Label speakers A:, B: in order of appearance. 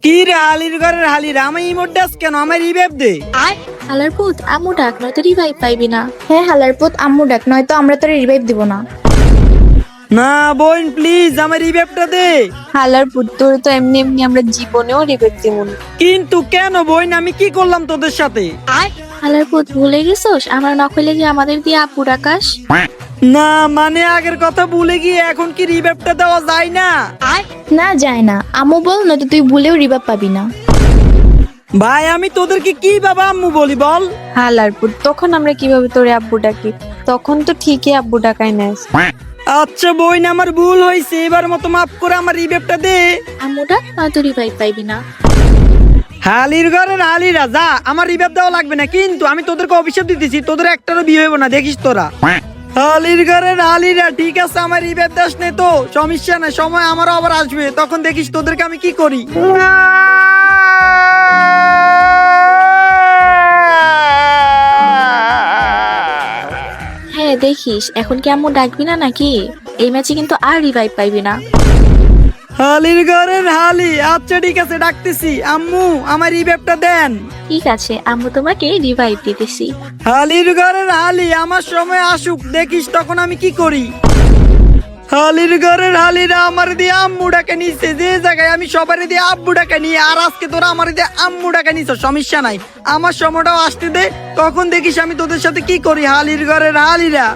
A: কি রে হালির ঘরের হালিরা আমি ইমোট ডাস কেন আমার রিভাইভ দে।
B: হালার পুত আম্মু ডাক নয়তো রিভাইভ পাইবি না।
C: হ্যাঁ হালার পুত আম্মু ডাক, নয়তো আমরা তোর রিভাইভ দিব না।
A: না বোন প্লিজ আমার রিভাইভটা দে।
B: হালার পুত তোর তো এমনি এমনি আমরা জীবনেও রিভাইভ দিব না।
A: কিন্তু কেন বোন আমি কি করলাম তোদের সাথে?
B: হালার পুত ভুলে গেছোস আমরা নকলে যে আমাদের দিয়ে আব্বু ডাকাস।
A: না মানে আগের কথা ভুলে গিয়ে এখন কি রিভাইভটা দেওয়া যায় না?
C: না যায় না, আম্মু বল, নয়তো তুই ভুলেও রিভাইভ পাবি না।
A: ভাই আমি তোদেরকে কি বাবা আম্মু বলি বল?
B: হালার পুত তখন আমরা কিভাবে তোরে আব্বু ডাকি? তখন তো ঠিকই আব্বু ডাকাই নেস।
A: আচ্ছা বোন আমার ভুল হয়েছে, এবার মতো মাফ করে আমার রিভাইভটা দে।
B: আম্মু ডাক নয়তো রিভাইভ পাইবি না।
A: হালির ঘরের হালিরা যা, আমার রিভাইভ দেওয়া লাগবে না, কিন্তু আমি তোদেরকে অভিশাপ দিতেছি তোদের একটারও বিয়ে হইব না, দেখিস তোরা। হালির ঘরের হালিরা ঠিক আছে আমার রিভাইভ দাস নে তো সমস্যা নাই, সময় আমারও আবার আসবে, তখন দেখিস তোদেরকে আমি কি করি।
B: হ্যাঁ দেখিস এখন কি আম্মু ডাকবি না নাকি? এই ম্যাচে কিন্তু আর রিভাইভ পাইবি না।
A: হালির ঘরের হালি আচ্ছা ঠিক আছে ডাকতেছি, আম্মু আমার রিভাইভটা দেন।
B: ঠিক আছে আম্মু তোমাকে রিভাইভ দিতেছি।
A: হালির ঘরের হালি আমার সময় আসুক, দেখিস তখন আমি কি করি। হালির ঘরের হালিরা আমার দিয়ে আম্মু ডাকে নিচ্ছে, যে জায়গায় আমি সবারই দিয়ে আব্বু ডাকে নিয়ে, আর আজকে তোরা আমার দিয়ে আম্মু ডাকে নিচ্ছ, সমস্যা নাই, আমার সময়টাও আসতে দে, তখন দেখিস আমি তোদের সাথে কি করি। হালির ঘরের হালিরা